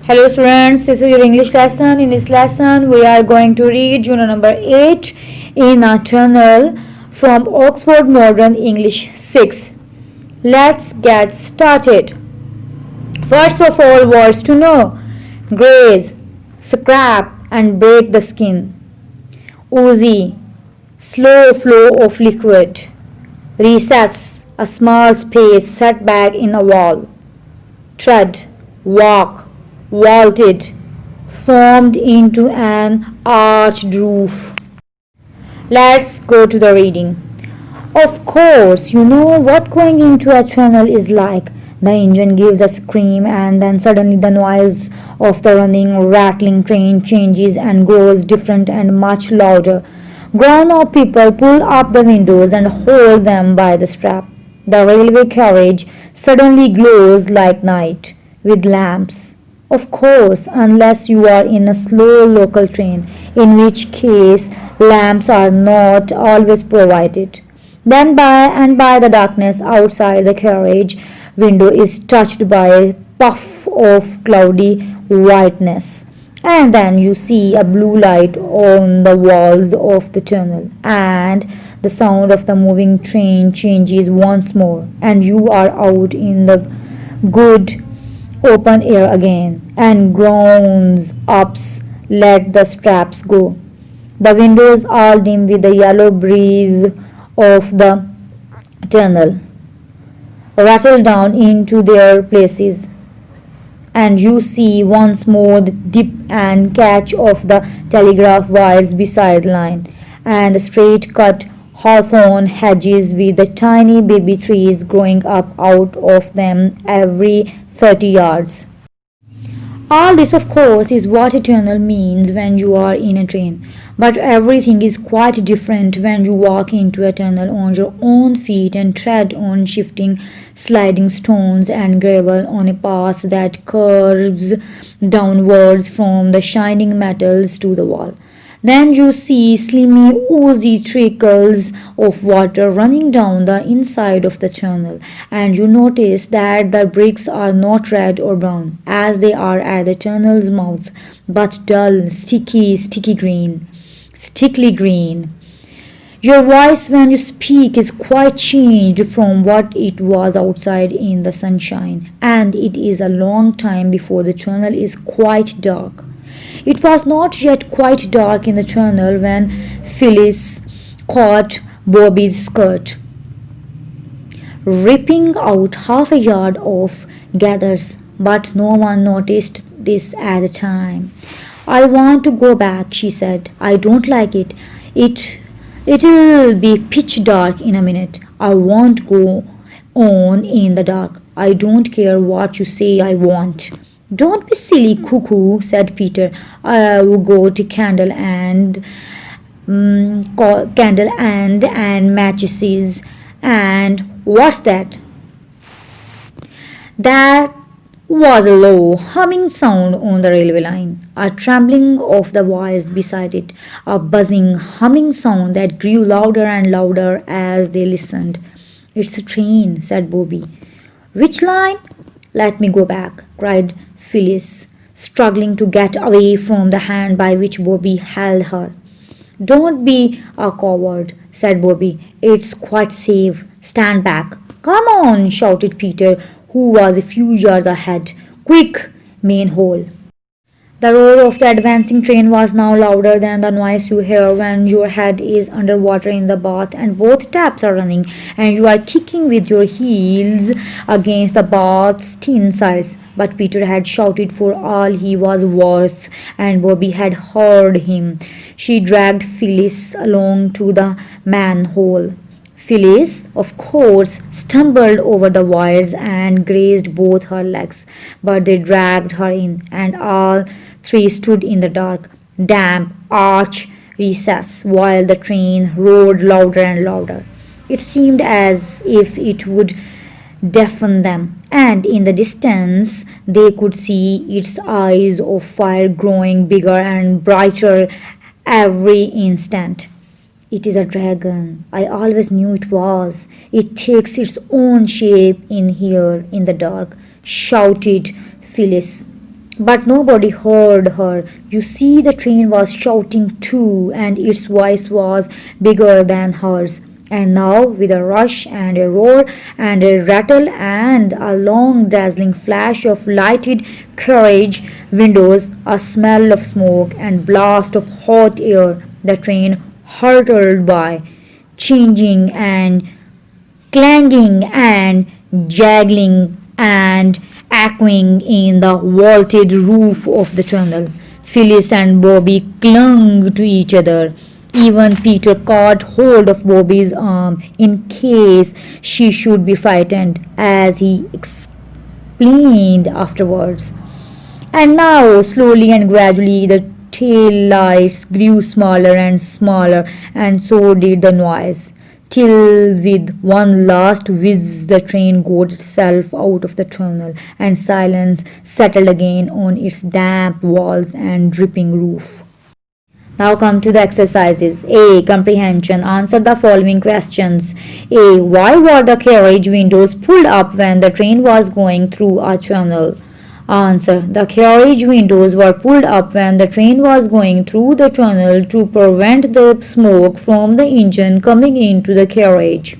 Hello students, this is your English lesson. In this lesson, we are going to read unit number 8 in a journal from Oxford Modern English 6. Let's get started. First of all, words to know: graze, scrap and break the skin. Oozy, slow flow of liquid. Recess, a small space set back in a wall. Tread, walk, vaulted, formed into an arched roof. Let's go to the reading. Of course, you know what going into a tunnel is like. The engine gives a scream, and then suddenly the noise of the running, rattling train changes and grows different and much louder. Grown-up people pull up the windows and hold them by the strap. The railway carriage suddenly glows like night, with lamps. Of course, unless you are in a slow local train, in which case lamps are not always provided. Then by the darkness outside the carriage window is touched by a puff of cloudy whiteness. And then you see a blue light on the walls of the tunnel, and the sound of the moving train changes once more, and you are out in the good open air again, and groans ups let the straps go. The windows all dim with the yellow breeze of the tunnel rattle down into their places, and you see once more the dip and catch of the telegraph wires beside the line, and the straight cut hawthorn hedges with the tiny baby trees growing up out of them every 30 yards. All this, of course, is what a tunnel means when you are in a train. But everything is quite different when you walk into a tunnel on your own feet and tread on shifting, sliding stones and gravel on a path that curves downwards from the shining metals to the wall. Then you see slimy, oozy trickles of water running down the inside of the tunnel, and you notice that the bricks are not red or brown, as they are at the tunnel's mouth, but dull, sticky green. Stickly green. Your voice when you speak is quite changed from what it was outside in the sunshine, and it is a long time before the tunnel is quite dark. It was not yet quite dark in the tunnel when Phyllis caught Bobby's skirt, ripping out half a yard of gathers, but no one noticed this at the time. I want to go back, she said. I don't like it. It'll be pitch dark in a minute. I won't go on in the dark. I don't care what you say I won't. Don't be silly, cuckoo, said Peter. I'll go to candle and matches. And what's that? That was a low, humming sound on the railway line, a trembling of the wires beside it, a buzzing, humming sound that grew louder and louder as they listened. It's a train, said Bobby. Which line? Let me go back, cried Phyllis, struggling to get away from the hand by which Bobby held her. Don't be a coward, said Bobby. It's quite safe. Stand back. Come on, shouted Peter, who was a few yards ahead. Quick, main hole. The roar of the advancing train was now louder than the noise you hear when your head is under water in the bath and both taps are running and you are kicking with your heels against the bath's tin sides. But Peter had shouted for all he was worth, and Bobby had heard him. She dragged Phyllis along to the manhole. Phyllis, of course, stumbled over the wires and grazed both her legs, but they dragged her in, and all three stood in the dark, damp arch recess while the train roared louder and louder. It seemed as if it would deafen them, and in the distance they could see its eyes of fire growing bigger and brighter every instant. It is a dragon. I always knew it was. It takes its own shape in here in the dark, shouted Phyllis. But nobody heard her. You see, the train was shouting too, and its voice was bigger than hers. And now, with a rush and a roar and a rattle and a long dazzling flash of lighted carriage windows, a smell of smoke and blast of hot air, the train hurtled by, changing and clanging and jangling and echoing in the vaulted roof of the tunnel. Phyllis and Bobby clung to each other. Even Peter caught hold of Bobby's arm in case she should be frightened, as he explained afterwards. And now, slowly and gradually, the tail lights grew smaller and smaller, and so did the noise, till with one last whiz the train got itself out of the tunnel, and silence settled again on its damp walls and dripping roof. Now come to the exercises. A. Comprehension. Answer the following questions. A. Why were the carriage windows pulled up when the train was going through a tunnel? Answer. The carriage windows were pulled up when the train was going through the tunnel to prevent the smoke from the engine coming into the carriage.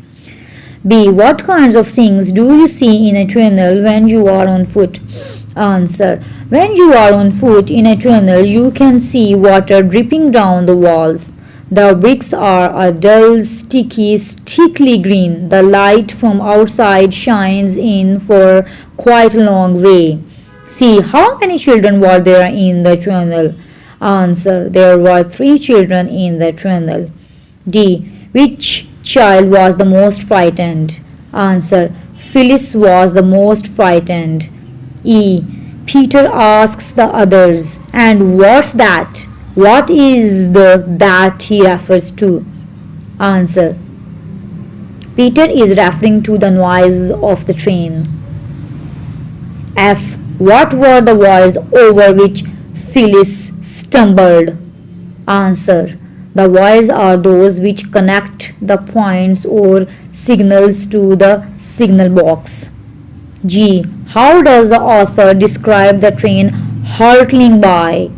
B. What kinds of things do you see in a tunnel when you are on foot? Answer. When you are on foot in a tunnel, you can see water dripping down the walls. The bricks are a dull, sticky green. The light from outside shines in for quite a long way. See, how many children were there in the tunnel? Answer. There were 3 children in the tunnel. D. Which child was the most frightened? Answer. Phyllis was the most frightened. E. Peter asks the others, and what's that? What is the that he refers to? Answer. Peter is referring to the noise of the train. F. What were the wires over which Phyllis stumbled? Answer. The wires are those which connect the points or signals to the signal box. G. How does the author describe the train hurtling by?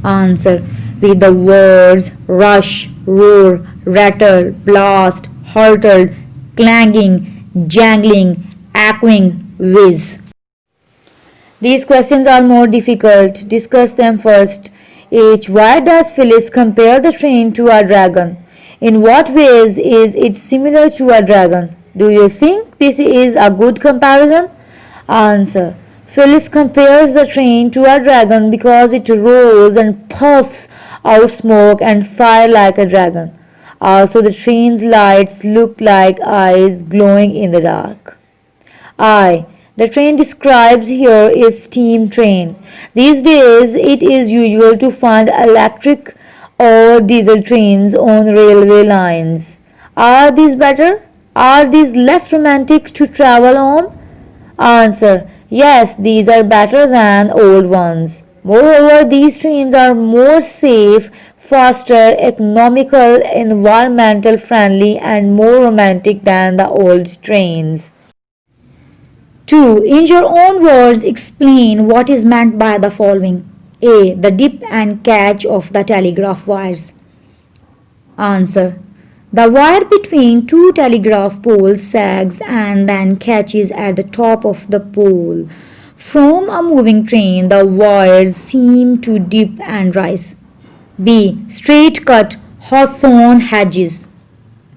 Answer. With the words rush, roar, rattle, blast, hurtled, clanging, jangling, echoing, whiz. These questions are more difficult. Discuss them first. H. Why does Phyllis compare the train to a dragon? In what ways is it similar to a dragon? Do you think this is a good comparison? Answer. Phyllis compares the train to a dragon because it roars and puffs out smoke and fire like a dragon. Also, the train's lights look like eyes glowing in the dark. I. The train described here is steam train. These days, it is usual to find electric or diesel trains on railway lines. Are these better? Are these less romantic to travel on? Answer. Yes, these are better than old ones. Moreover, these trains are more safe, faster, economical, environmental friendly, and more romantic than the old trains. 2. In your own words, explain what is meant by the following. A. The dip and catch of the telegraph wires. Answer. The wire between 2 telegraph poles sags and then catches at the top of the pole. From a moving train, the wires seem to dip and rise. B. Straight cut hawthorn hedges.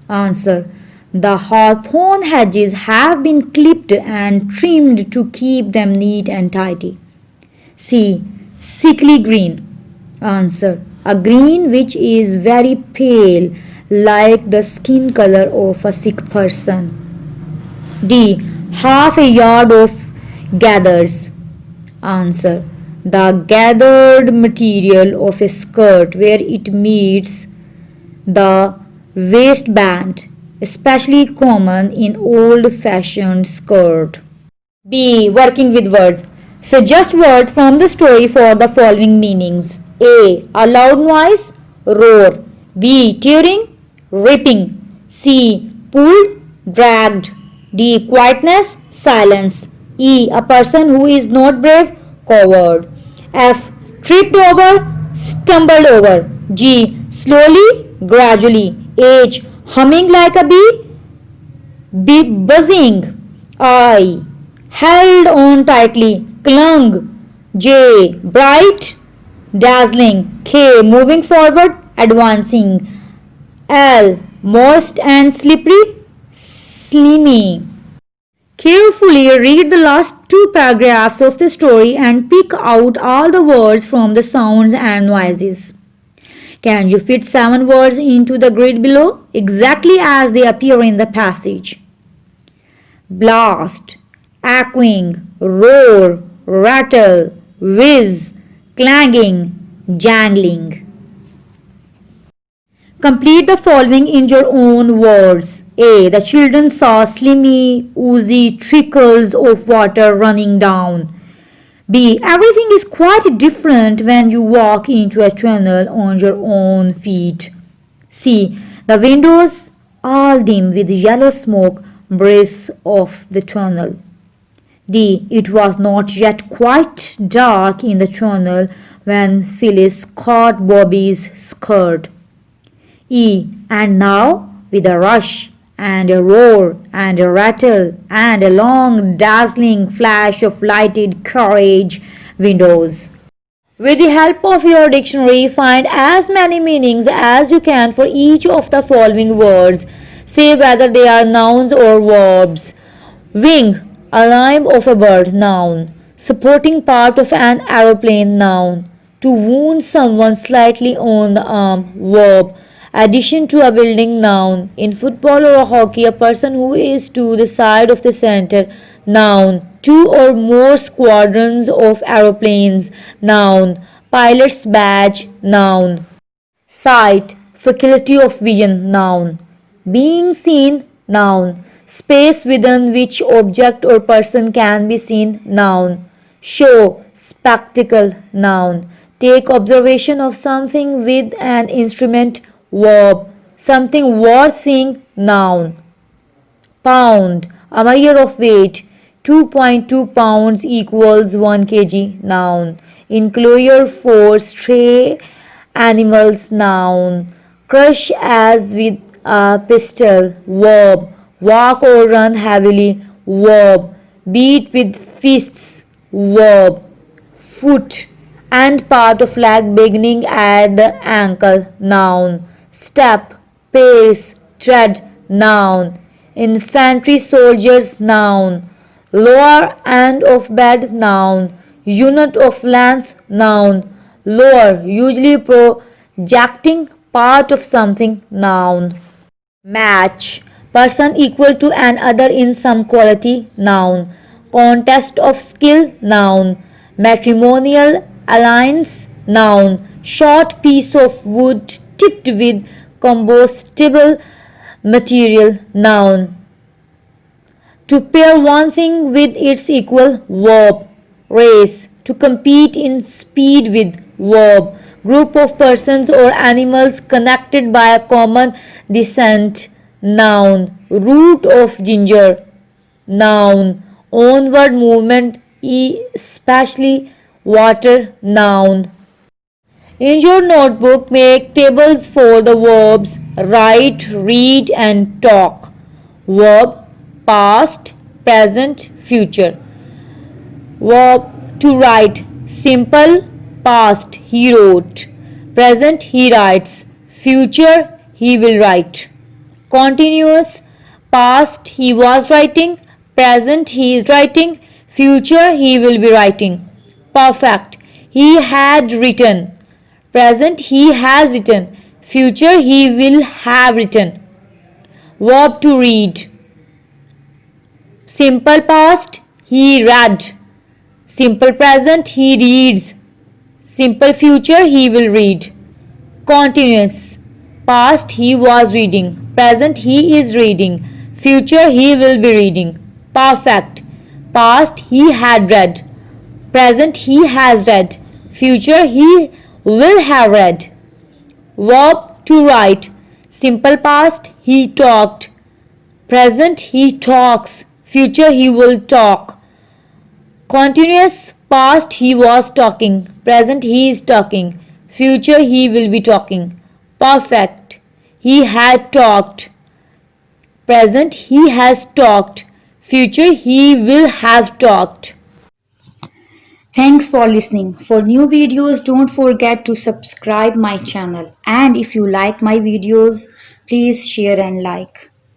Answer. The hawthorn hedges have been clipped and trimmed to keep them neat and tidy. C. Sickly green. Answer. A green which is very pale, like the skin color of a sick person. D. Half a yard of gathers. Answer. The gathered material of a skirt where it meets the waistband, especially common in old-fashioned skirt. B. Working with words. Suggest words from the story for the following meanings. A. A loud noise, roar. B. Tearing, ripping. C. Pulled, dragged. D. Quietness, silence. E. A person who is not brave, coward. F. Tripped over, stumbled over. G. Slowly, gradually. H. Humming like a bee, buzzing. I. Held on tightly, clung. J. Bright, dazzling. K. Moving forward, advancing. L. Moist and slippery, slimy. Carefully read the last two paragraphs of the story and pick out all the words from the sounds and noises. Can you fit 7 words into the grid below, exactly as they appear in the passage? Blast, echoing, roar, rattle, whiz, clanging, jangling. Complete the following in your own words. A. The children saw slimy, oozy trickles of water running down. B. Everything is quite different when you walk into a tunnel on your own feet. C. The windows all dim with yellow smoke breath of the tunnel. D. It was not yet quite dark in the tunnel when Phyllis caught Bobby's skirt. E. And now, with a rush and a roar and a rattle and a long dazzling flash of lighted carriage windows. With the help of your dictionary, find as many meanings as you can for each of the following words. Say whether they are nouns or verbs. Wing, a limb of a bird, noun. Supporting part of an aeroplane, noun. To wound someone slightly on the arm, verb. Addition to a building, noun. In football or hockey, a person who is to the side of the center, noun. 2 or more squadrons of aeroplanes, noun. Pilot's badge, noun. Sight, faculty of vision, noun. Being seen, noun. Space within which object or person can be seen, noun. Show, spectacle, noun. Take observation of something with an instrument, verb. Something worth seeing, noun. Pound, a measure of weight. 2.2 pounds equals 1 kg, noun. Enclosure for stray animals, noun. Crush as with a pistol, verb. Walk or run heavily, verb. Beat with fists, verb. Foot, and part of leg beginning at the ankle, noun. Step, pace, tread, noun. Infantry soldiers, noun. Lower end of bed, noun. Unit of length, noun. Lower, usually projecting part of something, noun. Match, person equal to another in some quality, noun. Contest of skill, noun. Matrimonial alliance, noun. Short piece of wood tipped with combustible material, noun. To pair one thing with its equal, verb. Race, to compete in speed with, verb. Group of persons or animals connected by a common descent, noun. Root of ginger, noun. Onward movement, especially water, noun. In your notebook, make tables for the verbs write, read and talk. Verb, past, present, future. Verb to write, simple, past, he wrote. Present, he writes. Future, he will write. Continuous, past, he was writing. Present, he is writing. Future, he will be writing. Perfect, he had written. Present, he has written. Future, he will have written. Verb to read. Simple past, he read. Simple present, he reads. Simple future, he will read. Continuous. Past, he was reading. Present, he is reading. Future, he will be reading. Perfect. Past, he had read. Present, he has read. Future, he will have read. Verb to write. Simple past, he talked. Present, he talks. Future, he will talk. Continuous Past he was talking. Present he is talking. Future he will be talking. Perfect. He had talked. Present he has talked. Future he will have talked. Thanks for listening. For new videos, don't forget to subscribe my channel. And if you like my videos, please share and like.